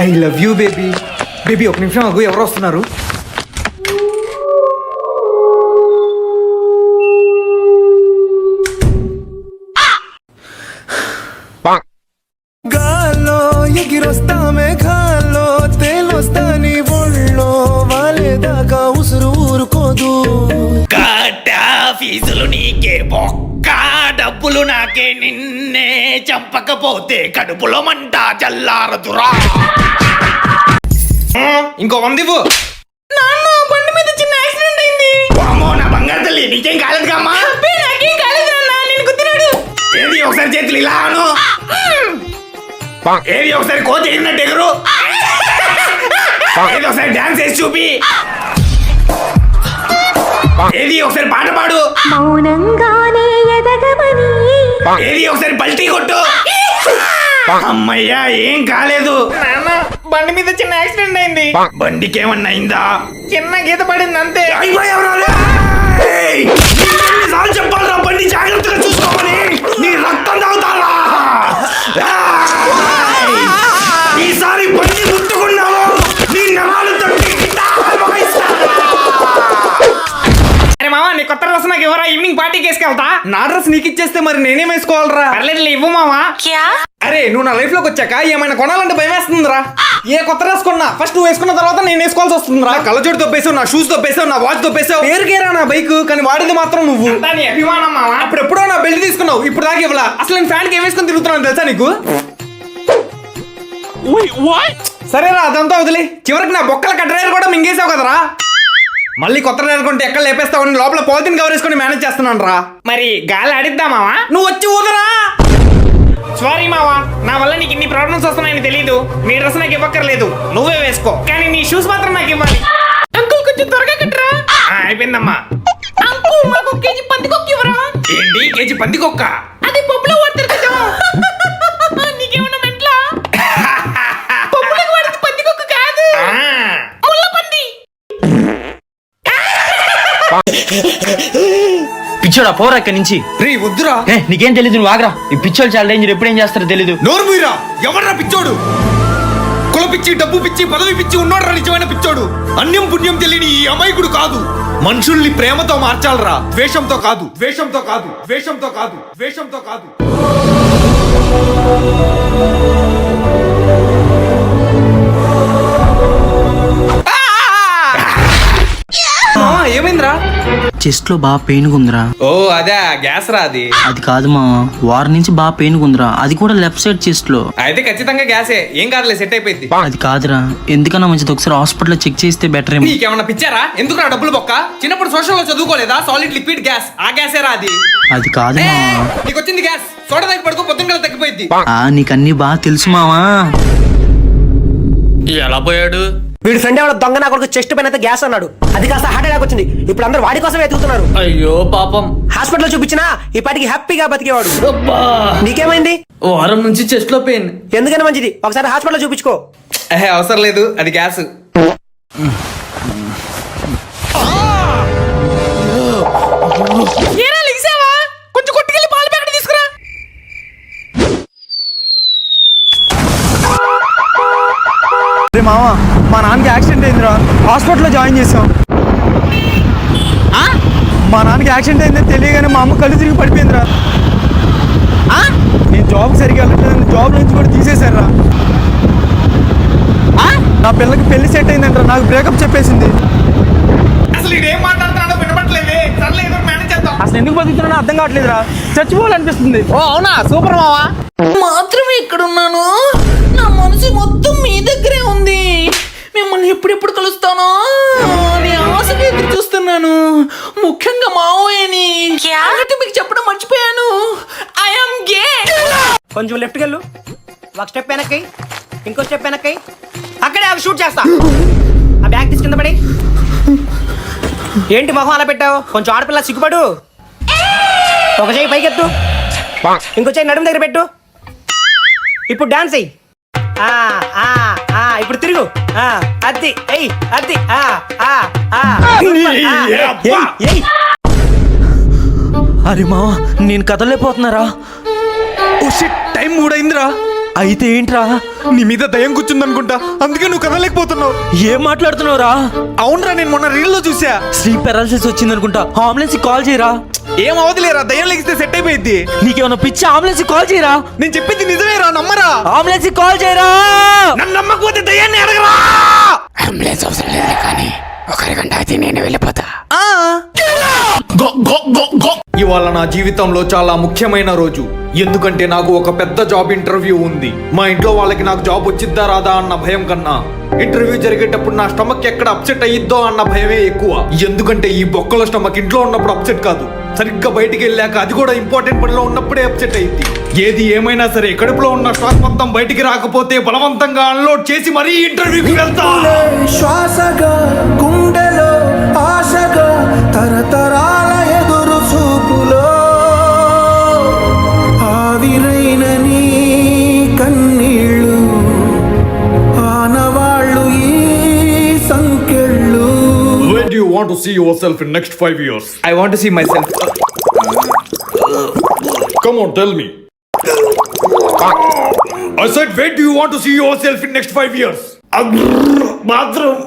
I love you baby. Baby ఒక నిమిషం ఆగు, ఎవరు వస్తున్నారు? గాల్లో ఎగిరొస్తా మేఘాల్లో తేలొస్తా నీ ఒళ్ళో వాలేదాకా ఉసురు ఊరుకోదు. కాటా ఫీజులు నీకే బొక్క, డబ్బులు నాకే, నిన్నే చంపకపోతే కడుపులో మంట చల్లారదురా. ఇంకో 100 ఇవ్వు. నాన్న బండి మీద చిన్న యాక్సిడెంట్ అయింది. వామ్మో నా బంగారు తల్లి, నీకేం కాలేదు కమ్మా? నాకేం కాలేదు నాన్న, నేను గుద్దినాడు. ఏది ఒకసారి చేతులు ఇలా అను. ఏది ఒకసారి కోతి ఎగిరినట్టు ఎగురు. ఏది ఒకసారి డాన్స్ వేసి చూపి. ఏది ఒకసారి పాట పాడు. మౌనంగానే ఎదగమని. ఏది ఒకసారి పల్టీ కొట్టు. అమ్మయ్యా ఏం కాలేదు. నాన్న బండి మీద చిన్న యాక్సిడెంట్ అయింది. బండికి ఏమన్నా అయిందా? చిన్న గీత పడింది అంతే. చెప్పాలరా బండి జాగ్రత్తగా చూసుకోమని. నీ రక్తం తాగుతారా? ఈసారి బండి ముట్టుకున్నావు నీ నరాలు తట్టి. అరే మావా నీ కొత్త డ్రెస్ నాకు ఎవరా? ఈవినింగ్ పార్టీకి వేసుకెళ్తా. నా డ్రెస్ నీకు ఇచ్చేస్తే మరి నేనేం వేసుకోవాలరా? పర్లేదు ఇవ్వు మావా. అరే నువ్వు నా లైఫ్ లోకి వచ్చాక ఏమైనా కొనాలంటే భయం వేస్తుందిరా. ఏ కొత్త డ్రెస్ కొన్నా ఫస్ట్ నువ్వు వేసుకున్న తర్వాత నేను వేసుకోవాల్సి వస్తుందిరా. కళ్ళజోడు తొప్పేసావు, నా షూస్ తొప్పేసావు, నా వాచ్ తొప్పేసావు. పేరుకేరా నా బైక్, కానీ వాడింది మాత్రం నువ్వు. నీ అభిమానం మావా. అప్పుడు ఎప్పుడో నా బెల్ట్ తీసుకున్నావు, ఇప్పుడు దాకా ఇవ్వలా. అసలు నేను ఫ్యాన్ కి ఏం వేసుకొని తిరుగుతున్నాను తెలుసా నీకు? సరేరా అదంతా వదిలి, చివరికి నా బొక్కల కట్టరేరు కూడా మింగేసావు కదరా. మళ్ళీ కొత్త డ్రైవర్ కొంటే ఎక్కడ లేపేస్తావని లోపల పాలిథిన్ కవర్ వేసుకొని మేనేజ్ చేస్తున్నాను రా. మరి గాలి ఆడిద్దా మావా? నువ్వు వచ్చి ఊదరా. సారీ మావా, నా వల్ల నీకు ఇన్ని ప్రాబ్లమ్స్ వస్తున్నాయని తెలీదు. నీ డ్రెస్ నాకు ఇవ్వక్కర్లేదు, నువ్వే వేసుకో. కానీ నీ షూస్ మాత్రం నాకు ఇవ్వాలి. అంకుల్ కొంచెం త్వరగా కట్టరా. అయిపోయిందమ్మా. అంకుల్ మాకు కేజీ పందికొక్క ఇవ్వరా. ఏంటి కేజీ పందికొక్క? అది పప్పులో వాడతారు కదా. నీకేమన్నా మెంట్లా? పప్పులకు వాడితే పందికొక్క కాదు, ముళ్ళ పంది. పిచ్చోడా పోరా ఇక్కడి నుంచి. రే వద్దురా. నీకేం తెలీదు, నువ్వు ఆగ్రా. ఈ పిచ్చోళ్ళు చాలా డేంజర్, ఎప్పుడు ఏం చేస్తారో తెలీదు. నోరు మీరా. ఎవడ్రా పిచ్చోడు? కుల పిచ్చి, డబ్బు పిచ్చి, పదవి పిచ్చి ఉన్నోడ్రా నిజమైన పిచ్చోడు. అన్యం పుణ్యం తెలియని ఈ అమాయకుడు కాదు. మనుషుల్ని ప్రేమతో మార్చాలరా, ద్వేషంతో కాదు. ద్వేషంతో కాదు, ద్వేషంతో కాదు, ద్వేషంతో కాదు. ఏమైందిరా? చెస్ట్ లో బాగా పెయిన్ ఉందిరా. ఓ అదే గ్యాస్ రా. అది కాదు మా వారం నుంచి బాగా పెయిన్ ఉందిరా. అది కూడా లెఫ్ట్ సైడ్ చెస్ట్ లో. అయితే ఖచ్చితంగా గ్యాసే, ఏం కాదులే, సెట్ అయిపోయింది. అది కాదురా, ఎందుకన్నా మంచిది ఒకసారి హాస్పిటల్లో చెక్ చేస్తే బెటర్ ఏమో. నీకేమన్నా పిచ్చారా? ఎందుకు రా డబ్బులు బొక్క? చిన్నప్పుడు సోషల్ లో చదువుకోలేదా? సాలిడ్ లిక్విడ్ గ్యాస్, ఆ గ్యాసే రా అది. అది కాదు మా. నీకు వచ్చింది గ్యాస్, సోడా దగ్గర పడుకో, పొద్దున్న తగ్గిపోయింది. నీకన్నీ బాగా తెలుసు మావా. ఎలా పోయాడు? వీడి ఫ్రెండ్ ఎవడో దొంగ నా కొడుకు చెస్ట్ పైన గ్యాస్ అన్నాడు. అది కాస్త హార్ట్ అటాక్ వచ్చింది. ఇప్పుడు అందరూ వాడి కోసం వెతుకుతున్నారు. అయ్యో పాపం. హాస్పిటల్ చూపించినా ఈ పాటికి హ్యాపీగా బతికేవాడు. నీకేమైంది? వారం నుంచి చెస్ట్ లో పెయిన్. ఎందుకని మంచిది, ఒకసారి హాస్పిటల్ చూపించుకో. అవసరం లేదు, అది గ్యాస్. కొంచెం కొట్టుకెళ్ళి పాలు ప్యాకెట్ తీసుకురా. మామా మా నాన్నకి యాక్సిడెంట్ అయిందిరా, హాస్పిటల్లో జాయిన్ చేసాం. మా నాన్నకి యాక్సిడెంట్ అయిందని తెలియగానే మా అమ్మ కళ్ళు తిరిగి పడిపోయిందిరా. నేను జాబ్ సరిగ్గా వెళ్ళట్లేదు, జాబ్ నుంచి కూడా తీసేశారా. నా పిల్లకి పెళ్లి సెట్ అయిందంట, నాకు బ్రేకప్ చెప్పేసింది. అసలు ఇదేం మాట్లాడుతున్నాడో వినపట్లేదే. సర్లే ఏదో మేనేజ్ చేద్దాం. అసలు ఎందుకు బతుకుతున్నా అర్థం కావట్లేదురా, చచ్చిపోవాలనిపిస్తుంది. ఓ అవునా, సూపర్ మావా. మాత్రమే ఇక్కడున్నాను, నా మనసు మొత్తం మీ దగ్గరే ఉంది. మిమ్మల్ని ఎప్పుడెప్పుడు కలుస్తానో నీ ఆశగా ఎదురు చూస్తున్నాను. ముఖ్యంగా మావయ్యని మీకు చెప్పడం మర్చిపోయాను. I'm gay. కొంచెం లెఫ్ట్కి వెళ్ళు, ఒక స్టెప్ వెనక్కి, ఇంకో స్టెప్ వెనక్కి. అక్కడే అవి షూట్ చేస్తా. ఆ బ్యాగ్ తీసి కింద పడి. ఏంటి మొహం అలా పెట్టావు? కొంచెం ఆడపిల్ల సిగ్గుపడు. ఒక చేయి పైకెత్తు, ఇంకో చేయి నడుము దగ్గర పెట్టు. ఇప్పుడు డాన్స్ అయ్యి. ఇప్పుడు తిరుగు. అద్ది అయ్యి, అద్ది. అరే మావా నేను కదలేకపోతున్నారా. ఓ షిట్, టైం 3 అయిందిరా. అయితే ఏంట్రా? నీ మీద దయ్యం కూర్చుందనుకుంటా, అందుకే నువ్వు కదలేకపోతున్నావు. ఏం మాట్లాడుతున్నావురా? అవునరా, నేను మొన్న రీల్లో చూసా. స్లీప్ పారాలిసిస్ వచ్చిందనుకుంటా, అంబులెన్స్ కాల్ చేయరా. ఏం అవదులేరా, దయ్యం లెగిస్తే సెట్ అయిపోయింది. నీకేమైనా పిచ్చి? అంబులెన్స్ కాల్ చేయరా. నేను చెప్పింది నిజమేరా, నమ్మరా. అంబులెన్స్ కాల్ చేయరా. నన్ను నమ్మకపోతే దయ్యాన్ని అడగరా. అంబులెన్స్ అవసరం లేదు కానీ ఒక అరగంట అయితే నేను వెళ్ళిపోతా. ఇవాళ నా జీవితంలో చాలా ముఖ్యమైన రోజు. ఎందుకంటే నాకు ఒక పెద్ద జాబ్ ఇంటర్వ్యూ ఉంది. మా ఇంట్లో వాళ్ళకి నాకు జాబ్ వచ్చిద్దా రాదా అన్న భయం కన్నా ఇంటర్వ్యూ జరిగేటప్పుడు నా స్టమక్ ఎక్కడ అప్సెట్ అయ్యిద్దో అన్న భయమే ఎక్కువ. ఎందుకంటే ఈ బొక్కల స్టమక్ ఇంట్లో ఉన్నప్పుడు అప్సెట్ కాదు, సరిగ్గా బయటికి వెళ్ళాక, అది కూడా ఇంపార్టెంట్ పనిలో ఉన్నప్పుడే అప్సెట్ అయ్యింది. ఏది ఏమైనా సరే కడుపులో ఉన్న స్టాక్ మొత్తం బయటికి రాకపోతే బలవంతంగా అన్లోడ్ చేసి మరీ ఇంటర్వ్యూకి వెళ్తా. శ్వాసగా గుండెలో ఆశగా తరతరాల ఎదురు చూపులో ఆవిరైన నీ కన్నీళ్ళు ఆనవాళ్ళు ఈ సంకెళ్ళు. Where do you want to see yourself in next 5 years? I want to see myself. Come on, tell me. I said, where do you want to see yourself in next 5 years? Bathroom.